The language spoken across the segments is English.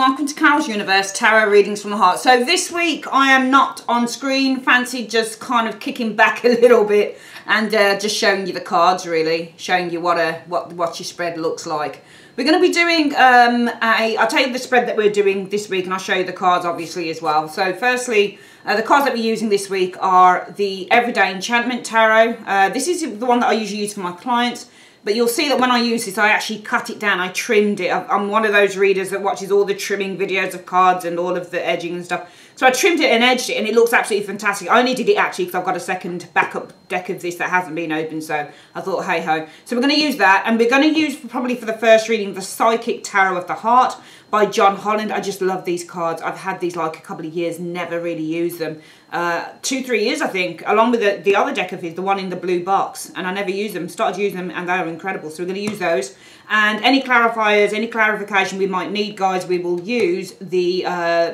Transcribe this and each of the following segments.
welcome to Carol's Universe, Tarot Readings from the Heart. So this week I am not on screen, fancy just kind of kicking back a little bit and just showing you the cards really, showing you what your spread looks like. We're going to be doing, I'll tell you the spread that we're doing this week and I'll show you the cards obviously as well. So firstly, the cards that we're using this week are the Everyday Enchantment Tarot. This is the one that I usually use for my clients. But you'll see that when I use this, I actually cut it down. I trimmed it. I'm one of those readers that watches all the trimming videos of cards and all of the edging and stuff. So I trimmed it and edged it, and it looks absolutely fantastic. I only did it actually because I've got a second backup deck of this that hasn't been opened, so I thought, hey ho. So we're going to use that, and we're going to use, probably for the first reading, the Psychic Tarot of the Heart by John Holland. I just love these cards. I've had these like a couple of years, never really used them. 2-3 years I think, along with the other deck of his, the one in the blue box, and I never used them. Started using them and they are incredible, so we're going to use those. And any clarifiers, any clarification we might need, guys, we will use the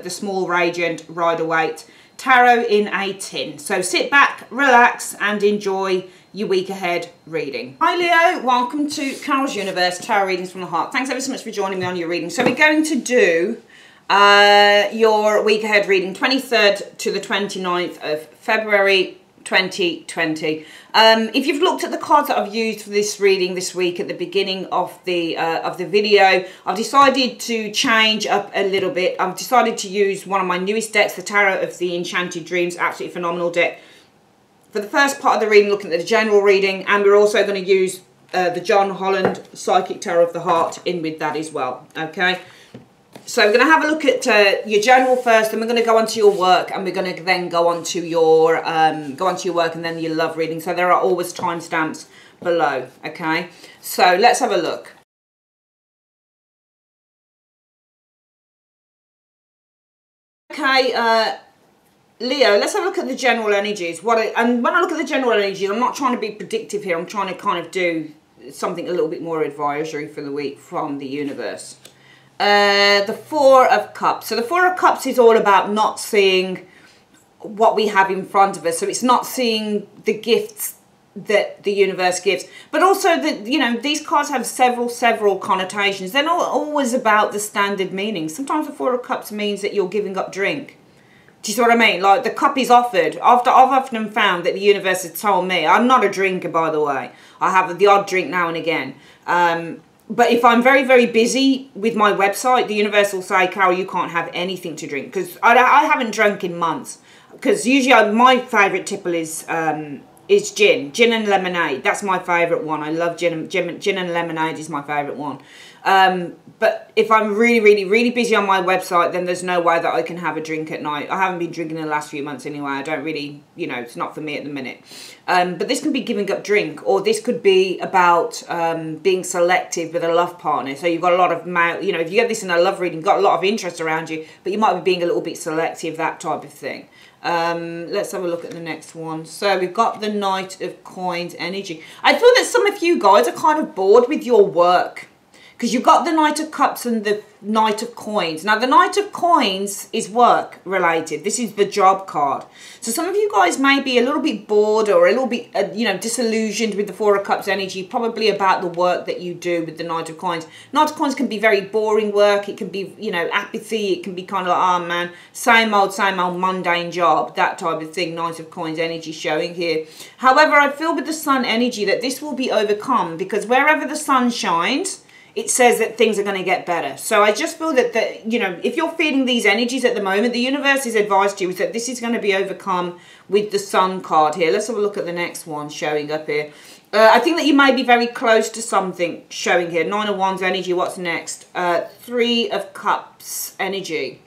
small Radiant Rider-Waite Tarot in a tin. So sit back, relax and enjoy your week ahead reading. Hi Leo, welcome to Carol's Universe, Tarot Readings from the Heart. Thanks ever so much for joining me on your reading. So we're going to do your week ahead reading, 23rd to the 29th of February 2020. If you've looked at the cards that I've used for this reading this week at the beginning of the video, I've decided to change up a little bit. I've decided to use one of my newest decks, the Tarot of the Enchanted Dreams, absolutely phenomenal deck, for the first part of the reading, looking at the general reading, and we're also going to use the John Holland Psychic Tarot of the Heart in with that as well. Okay. So we're going to have a look at your general first, and we're going to go on to your work, and we're going to then go on to your work and then your love reading. So there are always timestamps below. Okay, so let's have a look. Okay, Leo, let's have a look at the general energies. And when I look at the general energies, I'm not trying to be predictive here. I'm trying to kind of do something a little bit more advisory for the week from the universe. The Four of Cups. So the Four of Cups is all about not seeing what we have in front of us. So it's not seeing the gifts that the universe gives, but also that, you know, these cards have several connotations. They're not always about the standard meaning. Sometimes the Four of Cups means that you're giving up drink. Do you see what I mean? Like the cup is offered. After I've often found that the universe has told me, I'm not a drinker, by the way. I have the odd drink now and again. But if I'm very busy with my website, the universe will say, Carol, you can't have anything to drink. Because I haven't drunk in months. Because usually my favourite tipple is gin. Gin and lemonade. That's my favourite one. I love gin and lemonade is my favourite one. But if I'm really busy on my website, then there's no way that I can have a drink at night. I haven't been drinking in the last few months anyway. I don't really, you know, it's not for me at the minute. But this can be giving up drink, or this could be about being selective with a love partner. So you've got a lot of male, you know, if you get this in a love reading, you've got a lot of interest around you, but you might be being a little bit selective, that type of thing. Let's have a look at the next one. So we've got the Knight of Coins energy. I feel that some of you guys are kind of bored with your work, because you've got the Knight of Cups and the Knight of Coins. Now, the Knight of Coins is work related. This is the job card. So some of you guys may be a little bit bored or a little bit, you know, disillusioned with the Four of Cups energy, probably about the work that you do with the Knight of Coins. Knight of Coins can be very boring work. It can be, you know, apathy. It can be kind of like, oh man, same old mundane job, that type of thing. Knight of Coins energy showing here. However, I feel with the Sun energy that this will be overcome, because wherever the sun shines, it says that things are going to get better. So I just feel that, you know, if you're feeling these energies at the moment, the universe's advice to you is that this is going to be overcome with the Sun card here. Let's have a look at the next one showing up here. I think that you may be very close to something showing here. Nine of Wands energy. What's next? Three of Cups energy.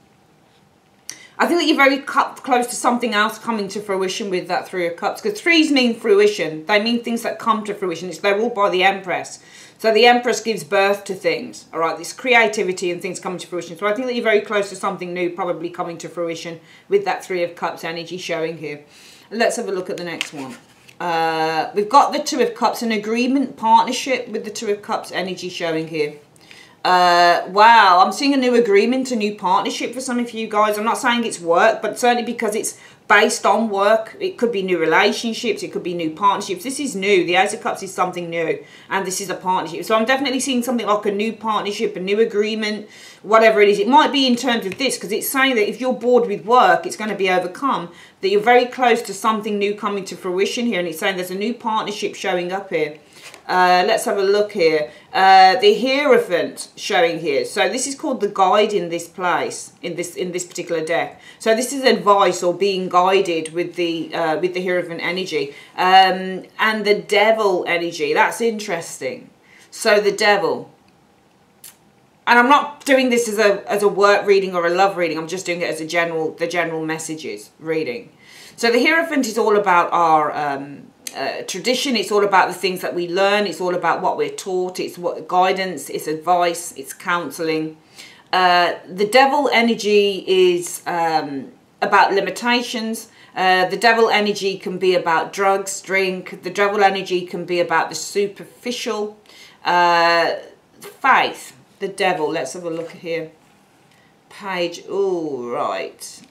I think that you're very close to something else coming to fruition with that Three of Cups. Because threes mean fruition. They mean things that come to fruition. They're all by the Empress. So the Empress gives birth to things, all right, this creativity and things coming to fruition. So I think that you're very close to something new probably coming to fruition with that Three of Cups energy showing here. Let's have a look at the next one. We've got the Two of Cups, an agreement, partnership with the Two of Cups energy showing here. Wow, I'm seeing a new agreement, a new partnership for some of you guys. I'm not saying it's work, but certainly because it's based on work. It could be new relationships, it could be new partnerships. This is new. The Ace of Cups is something new, and this is a partnership. So I'm definitely seeing something like a new partnership, a new agreement, whatever it is. It might be in terms of this, because it's saying that if you're bored with work, it's going to be overcome, that you're very close to something new coming to fruition here, and it's saying there's a new partnership showing up here. Let's have a look here. The Hierophant showing here. So this is called the guide in this place, in this particular deck. So this is advice or being guided with the Hierophant energy, and the Devil energy. That's interesting. So the Devil. And I'm not doing this as a work reading or a love reading. I'm just doing it as the general messages reading. So the Hierophant is all about our tradition. It's all about the things that we learn. It's all about what we're taught. It's what guidance, it's advice, it's counseling. The Devil energy is about limitations. The Devil energy can be about drugs, drink. The Devil energy can be about the superficial. Faith, the Devil. Let's have a look here. Page. Oh, right.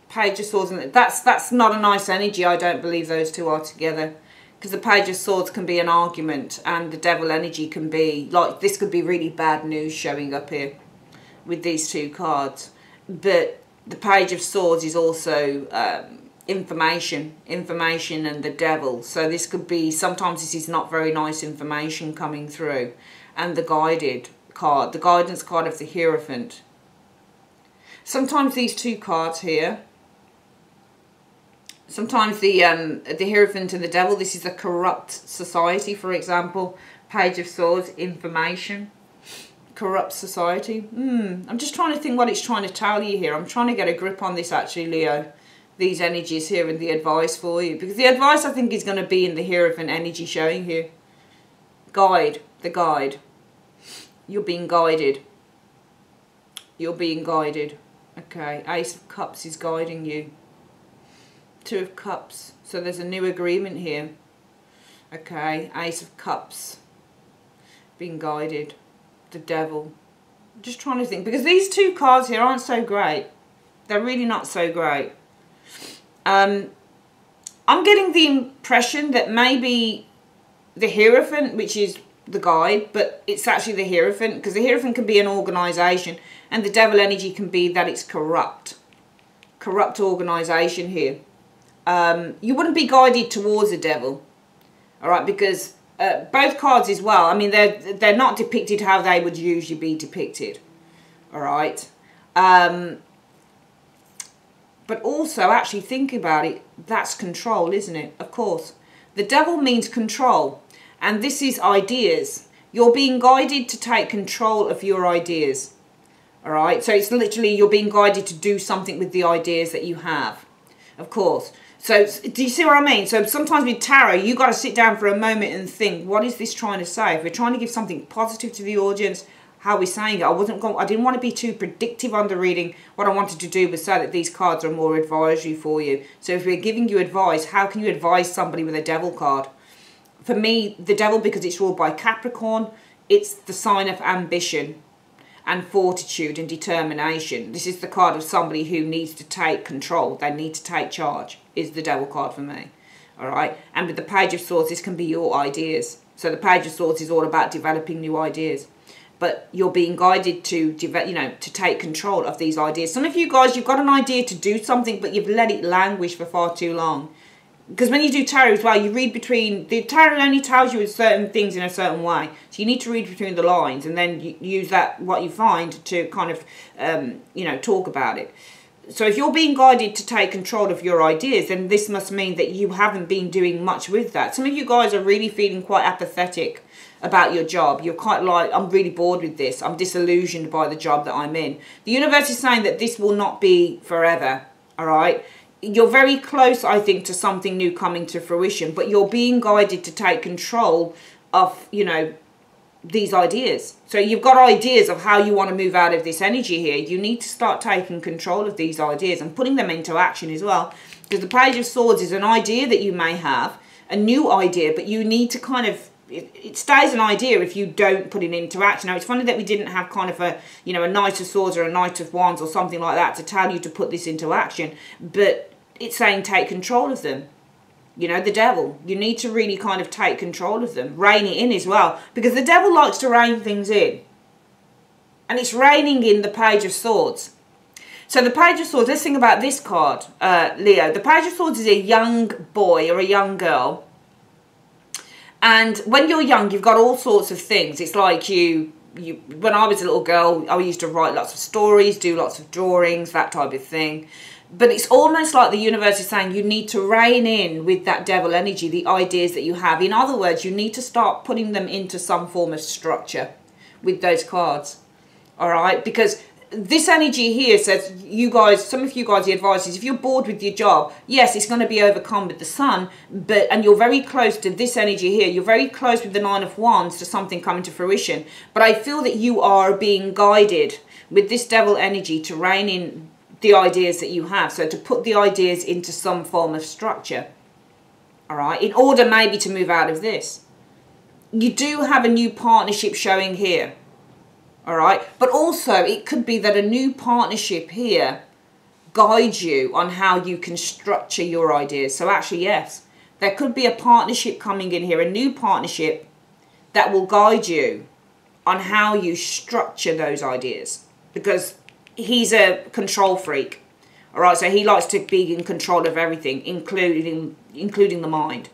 Page of Swords, and that's not a nice energy. I don't believe those two are together, because the Page of Swords can be an argument, and the Devil energy can be like, this could be really bad news showing up here with these two cards. But the Page of Swords is also information, and the Devil. So this could be, sometimes this is not very nice information coming through. And the guided card, the guidance card of the Hierophant. Sometimes these two cards here, sometimes the Hierophant and the Devil, this is a corrupt society, for example. Page of Swords, information, corrupt society. I'm just trying to think what it's trying to tell you here. I'm trying to get a grip on this, actually, Leo. These energies here and the advice for you. Because the advice, I think, is going to be in the Hierophant energy showing here. Guide, the guide. You're being guided. You're being guided. Okay, Ace of Cups is guiding you. Two of Cups. So there's a new agreement here. Okay, Ace of Cups. Being guided. The Devil. I'm just trying to think. Because these two cards here aren't so great. They're really not so great. I'm getting the impression that maybe the Hierophant, which is the guide, but it's actually the Hierophant, because the Hierophant can be an organisation, and the Devil energy can be that it's corrupt organisation here. You wouldn't be guided towards the Devil, all right, because both cards as well, I mean, they're not depicted how they would usually be depicted, all right. But also, actually think about it, that's control, isn't it? Of course. The Devil means control. And this is ideas. You're being guided to take control of your ideas. All right? So it's literally you're being guided to do something with the ideas that you have. Of course. So do you see what I mean? So sometimes with tarot, you got to sit down for a moment and think, what is this trying to say? If we're trying to give something positive to the audience, how are we saying it? I didn't want to be too predictive on the reading. What I wanted to do was say that these cards are more advisory for you. So if we're giving you advice, how can you advise somebody with a Devil card? For me, the Devil, because it's ruled by Capricorn, it's the sign of ambition and fortitude and determination. This is the card of somebody who needs to take control. They need to take charge, is the Devil card for me. All right? And with the Page of Swords, this can be your ideas. So the Page of Swords is all about developing new ideas. But you're being guided to, to take control of these ideas. Some of you guys, you've got an idea to do something, but you've let it languish for far too long. Because when you do tarot as well, you read between... The tarot only tells you certain things in a certain way. So you need to read between the lines and then you use that, what you find, to kind of, talk about it. So if you're being guided to take control of your ideas, then this must mean that you haven't been doing much with that. Some of you guys are really feeling quite apathetic about your job. You're quite like, I'm really bored with this. I'm disillusioned by the job that I'm in. The universe is saying that this will not be forever, all right? You're very close, I think, to something new coming to fruition, but you're being guided to take control of, these ideas. So you've got ideas of how you want to move out of this energy here. You need to start taking control of these ideas and putting them into action as well. Because the Page of Swords is an idea that you may have, a new idea, but you need to kind of it stays an idea if you don't put it into action. Now, it's funny that we didn't have kind of a, you know, a Knight of Swords or a Knight of Wands or something like that to tell you to put this into action. But it's saying take control of them. You know, the devil. You need to really kind of take control of them. Rein it in as well. Because the devil likes to rein things in. And it's reining in the Page of Swords. So the Page of Swords, let's think about this card, Leo. The Page of Swords is a young boy or a young girl. And when you're young, you've got all sorts of things. It's like when I was a little girl, I used to write lots of stories, do lots of drawings, that type of thing. But it's almost like the universe is saying you need to rein in with that devil energy, the ideas that you have. In other words, you need to start putting them into some form of structure with those cards. All right? Because this energy here says, you guys, some of you guys, the advice is if you're bored with your job, yes, it's going to be overcome with the sun, and you're very close to this energy here. You're very close with the Nine of Wands to something coming to fruition. But I feel that you are being guided with this devil energy to rein in the ideas that you have. So to put the ideas into some form of structure. All right? In order maybe to move out of this. You do have a new partnership showing here. All right, but also it could be that a new partnership here guides you on how you can structure your ideas. So actually, yes, there could be a partnership coming in here, a new partnership that will guide you on how you structure those ideas, because he's a control freak. All right, so he likes to be in control of everything, including the mind.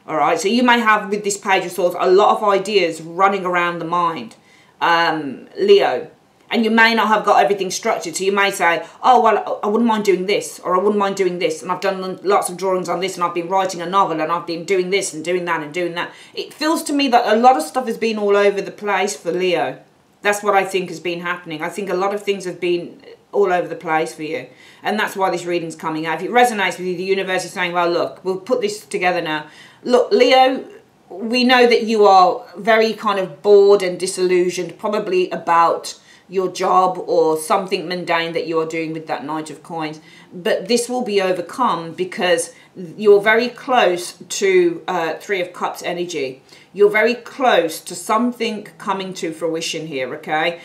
All right, so you may have with this Page of Swords a lot of ideas running around the mind. Leo, and you may not have got everything structured, so you may say, oh well, I wouldn't mind doing this, or I wouldn't mind doing this, and I've done lots of drawings on this, and I've been writing a novel, and I've been doing this and doing that and doing that. It feels to me that a lot of stuff has been all over the place for Leo. That's what I think has been happening. I think a lot of things have been all over the place for you, and that's why this reading's coming out. If it resonates with you, the universe is saying, well, look, we'll put this together now. Look, Leo, we know that you are very kind of bored and disillusioned, probably about your job or something mundane that you are doing with that Knight of Coins. But this will be overcome because you're very close to Three of Cups energy. You're very close to something coming to fruition here, okay?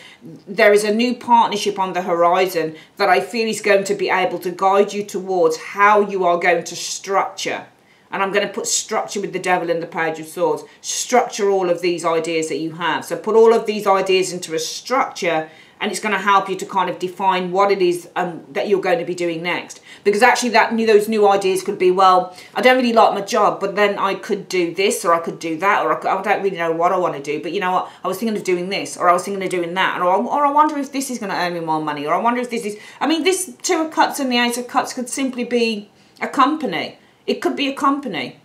There is a new partnership on the horizon that I feel is going to be able to guide you towards how you are going to structure. And I'm going to put structure with the Devil and the Page of Swords. Structure all of these ideas that you have. So put all of these ideas into a structure, and it's going to help you to kind of define what it is that you're going to be doing next. Because actually those new ideas could be, well, I don't really like my job, but then I could do this, or I could do that, or I don't really know what I want to do. But you know what? I was thinking of doing this, or I was thinking of doing that. Or I wonder if this is going to earn me more money. Or I wonder if this is... I mean, this Two of Cups and the Ace of Cups could simply be a company. It could be a company.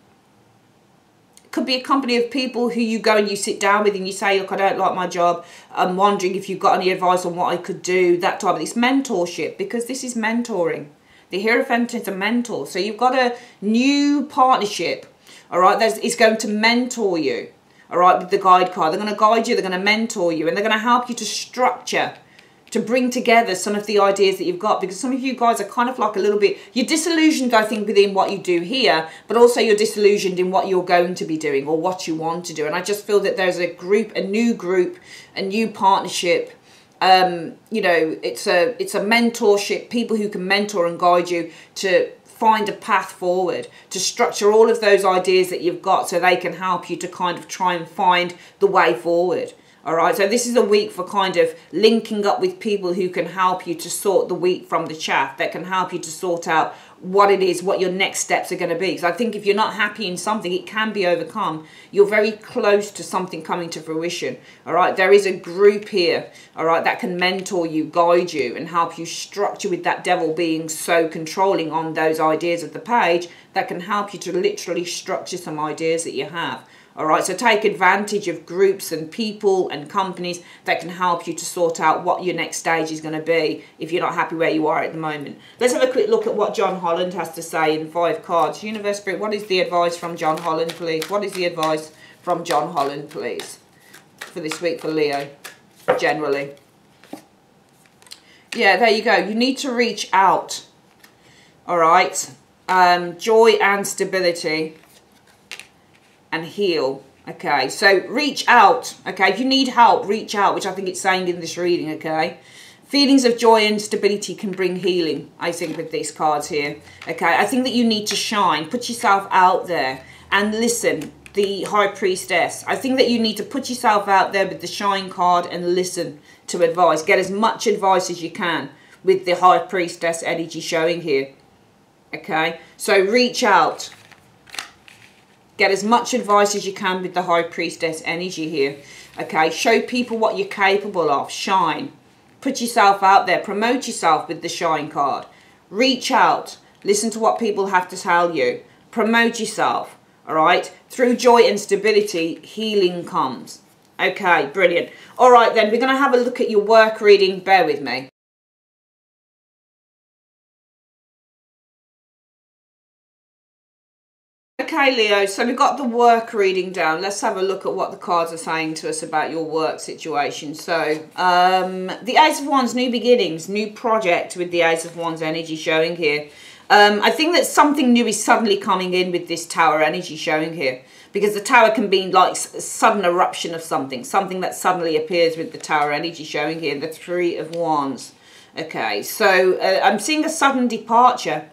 It could be a company of people who you go and you sit down with and you say, look, I don't like my job. I'm wondering if you've got any advice on what I could do, that type of thing. It's mentorship, because this is mentoring. The Hierophant is a mentor. So you've got a new partnership, all right, that is going to mentor you, all right, with the guide card. They're going to guide you, they're going to mentor you, and they're going to help you to structure, to bring together some of the ideas that you've got, because some of you guys are kind of like a little bit, you're disillusioned, I think, within what you do here, but also you're disillusioned in what you're going to be doing or what you want to do. And I just feel that there's a new partnership. You know, it's a mentorship, people who can mentor and guide you to find a path forward, to structure all of those ideas that you've got so they can help you to kind of try and find the way forward. All right, so this is a week for kind of linking up with people who can help you to sort the wheat from the chaff, that can help you to sort out what it is, what your next steps are going to be. Because I think if you're not happy in something, it can be overcome. You're very close to something coming to fruition. All right, there is a group here, all right, that can mentor you, guide you, and help you structure, with that Devil being so controlling on those ideas of the page, that can help you to literally structure some ideas that you have. All right, so take advantage of groups and people and companies that can help you to sort out what your next stage is going to be if you're not happy where you are at the moment. Let's have a quick look at what John Holland has to say in 5 cards. Universe Spirit, what is the advice from John Holland, please? What is the advice from John Holland, please, for this week for Leo, generally? Yeah, there you go. You need to reach out. All right. Joy and stability. And heal, Okay, so reach out. Okay, if you need help, reach out, which I think it's saying in this reading. Okay, feelings of joy and stability can bring healing, I think, with these cards here. Okay, I think that you need to shine, put yourself out there and listen. The High Priestess, I think that you need to put yourself out there with the Shine card and listen to advice. Get as much advice as you can with the High Priestess energy showing here. Okay, so reach out. Get as much advice as you can with the High Priestess energy here. Okay, show people what you're capable of. Shine. Put yourself out there. Promote yourself with the Shine card. Reach out. Listen to what people have to tell you. Promote yourself. All right. Through joy and stability, healing comes. Okay, brilliant. All right, then we're going to have a look at your work reading. Bear with me. Okay, Leo, so we've got the work reading down. Let's have a look at what the cards are saying to us about your work situation. So, the Ace of Wands, new beginnings, new project with the Ace of Wands energy showing here. I think that something new is suddenly coming in with this Tower energy showing here. Because the Tower can be like a sudden eruption of something. Something that suddenly appears with the Tower energy showing here. The Three of Wands. Okay, so I'm seeing a sudden departure.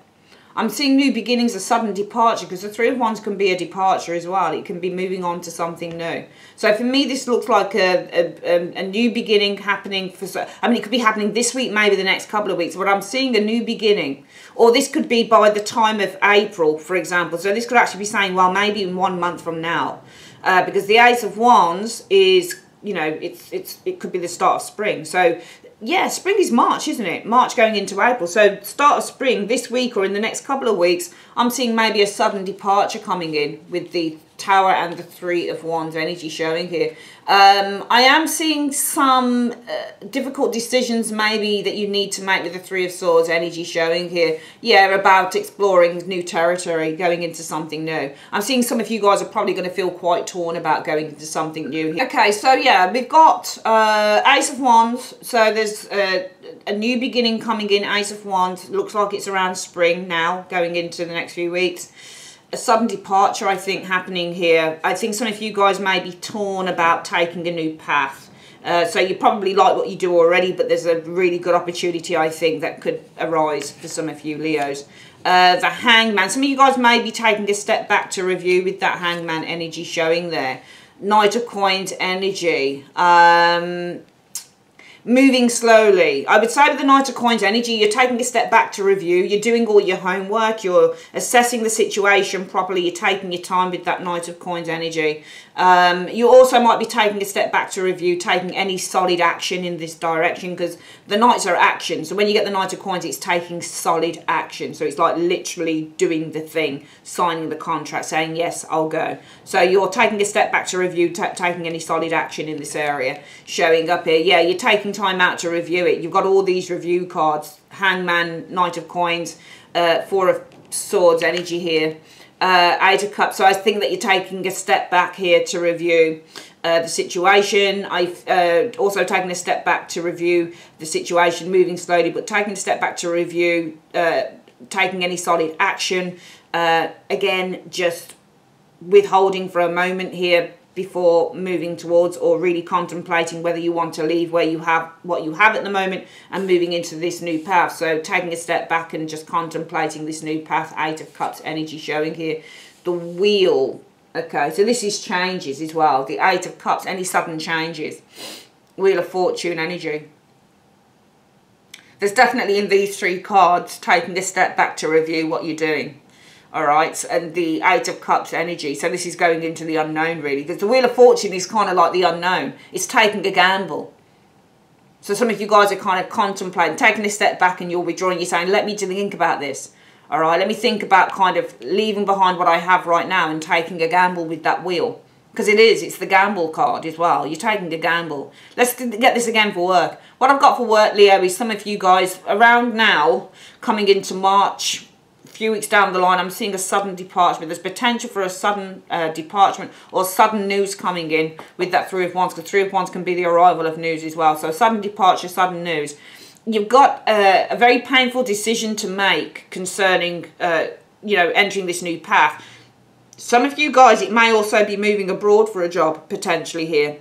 I'm seeing new beginnings, a sudden departure, because the Three of Wands can be a departure as well. It can be moving on to something new. So for me, this looks like a new beginning happening. I mean, it could be happening this week, maybe the next couple of weeks, but I'm seeing a new beginning. Or this could be by the time of April, for example. So this could actually be saying, well, maybe in 1 month from now. Because the Ace of Wands is, you know, it could be the start of spring. So yeah, spring is March, isn't it? March going into April. So start of spring this week or in the next couple of weeks, I'm seeing maybe a sudden departure coming in with the Tower and the Three of Wands energy showing here. I am seeing some difficult decisions maybe that you need to make with the Three of Swords energy showing here. Yeah, about exploring new territory, going into something new. I'm seeing some of you guys are probably going to feel quite torn about going into something new here. Okay, so yeah, we've got Ace of Wands. So there's a new beginning coming in, Ace of Wands. Looks like it's around spring now, going into the next few weeks. A sudden departure, I think, happening here. I think some of you guys may be torn about taking a new path. So you probably like what you do already, but there's a really good opportunity, I think, that could arise for some of you Leos. The Hangman. Some of you guys may be taking a step back to review with that Hangman energy showing there. Knight of Coins energy. Moving slowly. I would say with the Knight of Coins energy, you're taking a step back to review. You're doing all your homework. You're assessing the situation properly. You're taking your time with that Knight of Coins energy. You also might be taking a step back to review, taking any solid action in this direction, because the Knights are action. So when you get the Knight of Coins, it's taking solid action. So it's like literally doing the thing, signing the contract, saying, yes, I'll go. So you're taking a step back to review, taking any solid action in this area, showing up here. Yeah, you're taking time out to review it. You've got all these review cards, Hangman, Knight of Coins, Four of Swords energy here, Eight of Cups. So I think that you're taking a step back here to review the situation. I've also taken a step back to review the situation, moving slowly, but taking a step back to review, taking any solid action. Again, just withholding for a moment here before moving towards or really contemplating whether you want to leave where you have what you have at the moment and moving into this new path. So taking a step back and just contemplating this new path. Eight of Cups energy showing here. The Wheel. Okay, so this is changes as well. The Eight of Cups, any sudden changes. Wheel of Fortune energy. There's definitely in these three cards taking a step back to review what you're doing. Alright, and the Eight of Cups energy. So this is going into the unknown, really. Because the Wheel of Fortune is kind of like the unknown. It's taking a gamble. So some of you guys are kind of contemplating, taking a step back and you're withdrawing. You're saying, let me think about this. Alright, let me think about kind of leaving behind what I have right now and taking a gamble with that wheel. Because it's the gamble card as well. You're taking a gamble. Let's get this again for work. What I've got for work, Leo, is some of you guys around now, coming into March, few weeks down the line, I'm seeing a sudden departure. There's potential for a sudden departure or sudden news coming in with that Three of Wands, because Three of Wands can be the arrival of news as well. So sudden departure, sudden news. You've got a very painful decision to make concerning, you know, entering this new path. Some of you guys, it may also be moving abroad for a job, potentially here.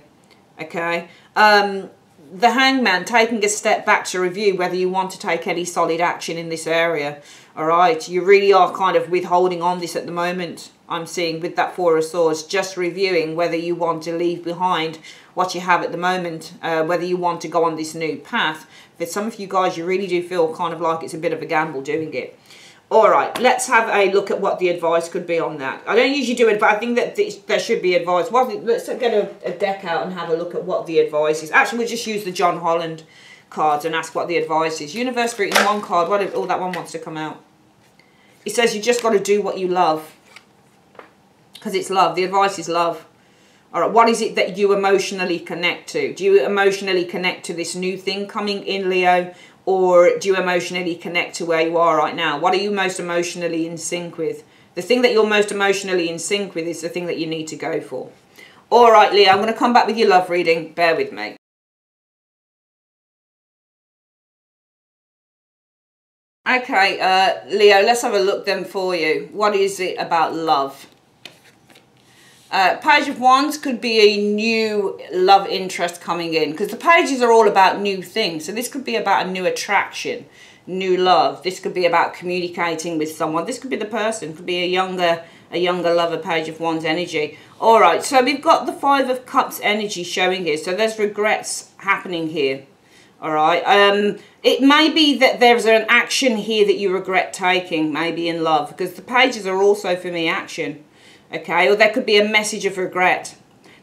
Okay. The Hangman, taking a step back to review whether you want to take any solid action in this area. All right. You really are kind of withholding on this at the moment. I'm seeing with that Four of Swords, just reviewing whether you want to leave behind what you have at the moment, whether you want to go on this new path. For some of you guys, you really do feel kind of like it's a bit of a gamble doing it. All right, let's have a look at what the advice could be on that. I don't usually do it, but I think that there should be advice. Well, let's get a deck out and have a look at what the advice is. Actually, we'll just use the John Holland cards and ask what the advice is. Universe Spirit in one card. What if, oh, that one wants to come out. It says you just got to do what you love. Because it's love. The advice is love. All right, what is it that you emotionally connect to? Do you emotionally connect to this new thing coming in, Leo? Or do you emotionally connect to where you are right now? What are you most emotionally in sync with? The thing that you're most emotionally in sync with is the thing that you need to go for. All right, Leo, I'm going to come back with your love reading. Bear with me. Okay, Leo, let's have a look then for you. What is it about love? Page of Wands could be a new love interest coming in, because the pages are all about new things. So this could be about a new attraction, new love. This could be about communicating with someone. This could be the person. It could be a younger lover. Page of Wands energy. All right, so we've got the Five of Cups energy showing here. So there's regrets happening here. All right. It may be that there's an action here that you regret taking, maybe in love, because the pages are also, for me, action. Okay, or there could be a message of regret,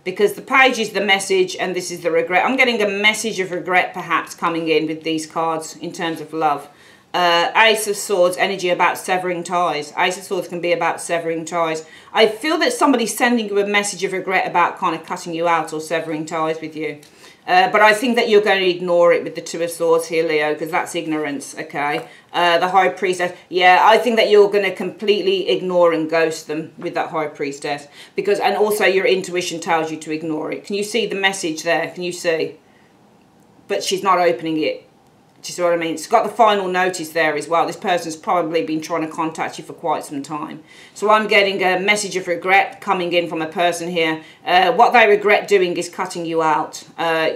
because the page is the message and this is the regret. I'm getting a message of regret perhaps coming in with these cards in terms of love. Ace of Swords energy about severing ties. Ace of Swords can be about severing ties. I feel that somebody's sending you a message of regret about kind of cutting you out or severing ties with you. But I think that you're going to ignore it with the Two of Swords here, Leo, because that's ignorance, okay? The High Priestess, yeah, I think that you're going to completely ignore and ghost them with that High Priestess. Because, and also your intuition tells you to ignore it. Can you see the message there? Can you see? But she's not opening it. Do you see what I mean? It's got the final notice there as well. This person's probably been trying to contact you for quite some time. So I'm getting a message of regret coming in from a person here. What they regret doing is cutting you out.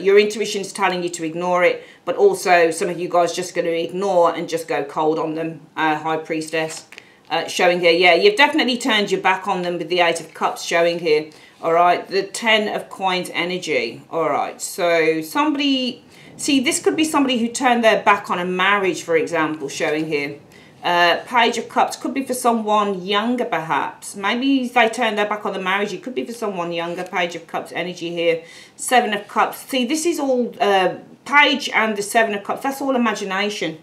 Your intuition's telling you to ignore it, but also some of you guys just going to ignore and just go cold on them. High Priestess showing here. Yeah, you've definitely turned your back on them with the Eight of Cups showing here. All right, the Ten of Coins energy. All right, so somebody... See, this could be somebody who turned their back on a marriage, for example, showing here. Page of Cups could be for someone younger, perhaps. Maybe they turned their back on the marriage. It could be for someone younger. Page of Cups energy here. Seven of Cups. See, this is all Page and the Seven of Cups. That's all imagination.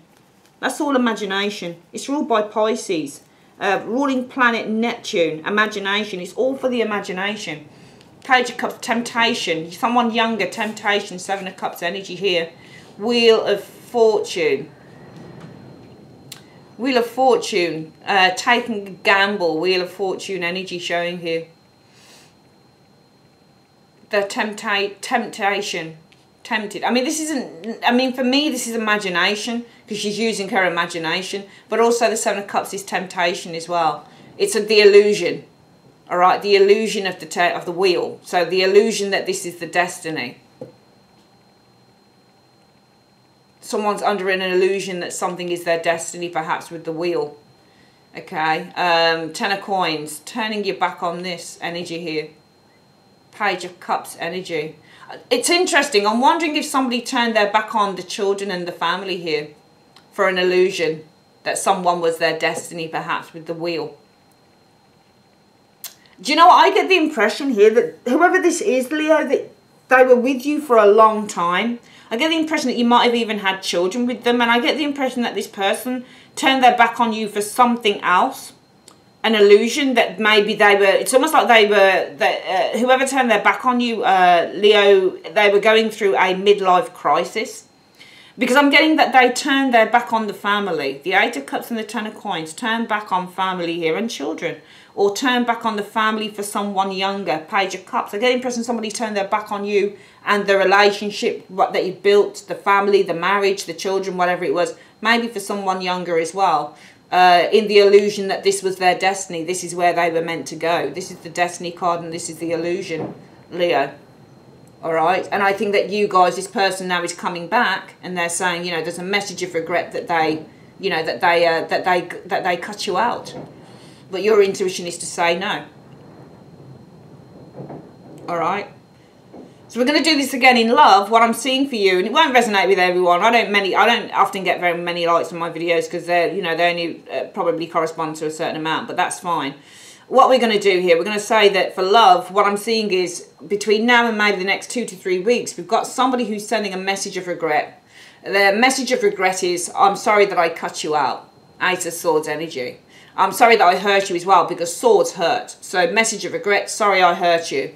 That's all imagination. It's ruled by Pisces. Ruling planet Neptune. Imagination. It's all for the imagination. Page of Cups, temptation. Someone younger, temptation. Seven of Cups energy here. Wheel of Fortune. Wheel of Fortune. Taking a gamble. Wheel of Fortune energy showing here. The temptation. Tempted. I mean, this isn't... I mean, for me, this is imagination, because she's using her imagination. But also the Seven of Cups is temptation as well. It's the illusion. All right, the illusion of the wheel. So the illusion that this is the destiny. Someone's under an illusion that something is their destiny, perhaps with the wheel. Okay, Ten of Coins, turning your back on this energy here. Page of Cups energy. It's interesting. I'm wondering if somebody turned their back on the children and the family here for an illusion that someone was their destiny, perhaps with the wheel. Do you know what? I get the impression here that whoever this is, Leo, that they were with you for a long time. I get the impression that you might have even had children with them. And I get the impression that this person turned their back on you for something else. An illusion that maybe they were... It's almost like they were... whoever turned their back on you, Leo, they were going through a midlife crisis. Because I'm getting that they turned their back on the family. The Eight of Cups and the Ten of Coins. Turn back on family here and children. Or turn back on the family for someone younger. Page of Cups. I get the impression somebody turned their back on you and the relationship that you built, the family, the marriage, the children, whatever it was. Maybe for someone younger as well. in the illusion that this was their destiny. This is where they were meant to go. This is the destiny card and this is the illusion, Leo. All right, and I think that you guys, this person now is coming back, and they're saying, you know, there's a message of regret that they, you know, that they cut you out, but your intuition is to say no. All right, so we're going to do this again in love. What I'm seeing for you, and it won't resonate with everyone. I don't often get very many likes on my videos because they're, you know, they only probably correspond to a certain amount, but that's fine. What we're going to do here, we're going to say that for love, what I'm seeing is between now and maybe the next 2 to 3 weeks, we've got somebody who's sending a message of regret. The message of regret is, I'm sorry that I cut you out. Ace of Swords energy. I'm sorry that I hurt you as well, because swords hurt. So message of regret, sorry I hurt you.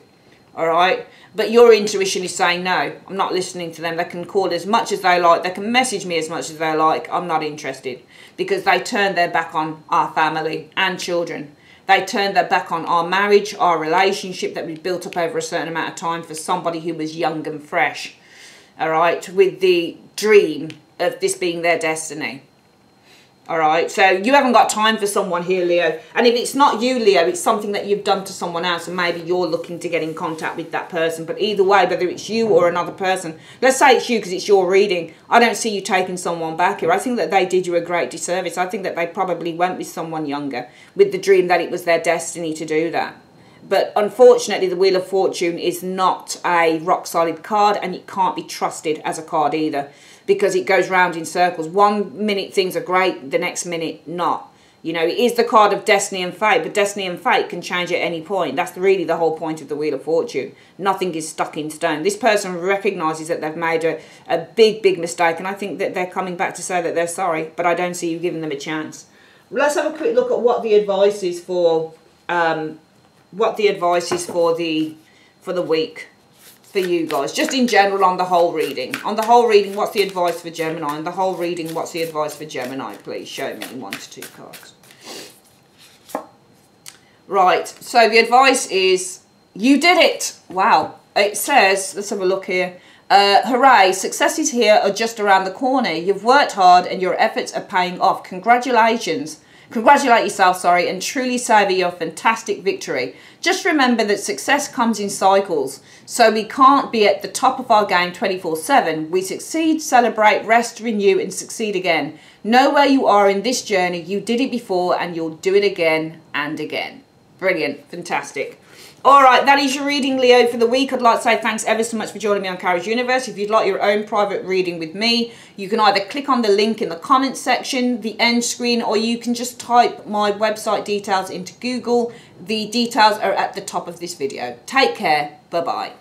All right? But your intuition is saying, no, I'm not listening to them. They can call as much as they like. They can message me as much as they like. I'm not interested. Because they turned their back on our family and children. They turned their back on our marriage, our relationship that we built up over a certain amount of time for somebody who was young and fresh. All right, with the dream of this being their destiny. All right, so you haven't got time for someone here, Leo. And if it's not you, Leo, it's something that you've done to someone else, and maybe you're looking to get in contact with that person. But either way, whether it's you or another person, let's say it's you because it's your reading. I don't see you taking someone back here. I think that they did you a great disservice. I think that they probably went with someone younger with the dream that it was their destiny to do that. But unfortunately, the Wheel of Fortune is not a rock-solid card, and it can't be trusted as a card either, because it goes round in circles. 1 minute things are great, the next minute not. You know, it is the card of destiny and fate, but destiny and fate can change at any point. That's really the whole point of the Wheel of Fortune. Nothing is stuck in stone. This person recognises that they've made a big, big mistake, and I think that they're coming back to say that they're sorry, but I don't see you giving them a chance. Let's have a quick look at what the advice is for... for the week for you guys, just in general on the whole reading. On the whole reading, what's the advice for Gemini? On the whole reading, what's the advice for Gemini? Please show me 1 to 2 cards. Right, so the advice is, you did it. Wow. It says, let's have a look here. Hooray, success is here or just around the corner. You've worked hard and your efforts are paying off. Congratulations. Congratulate yourself, and truly savour your fantastic victory. Just remember that success comes in cycles, so we can't be at the top of our game 24/7. We succeed, celebrate, rest, renew and succeed again. Know where you are in this journey. You did it before and you'll do it again and again. Brilliant. Fantastic. All right, that is your reading, Leo, for the week. I'd like to say thanks ever so much for joining me on Kara's Universe. If you'd like your own private reading with me, you can either click on the link in the comments section, the end screen, or you can just type my website details into Google. The details are at the top of this video. Take care. Bye-bye.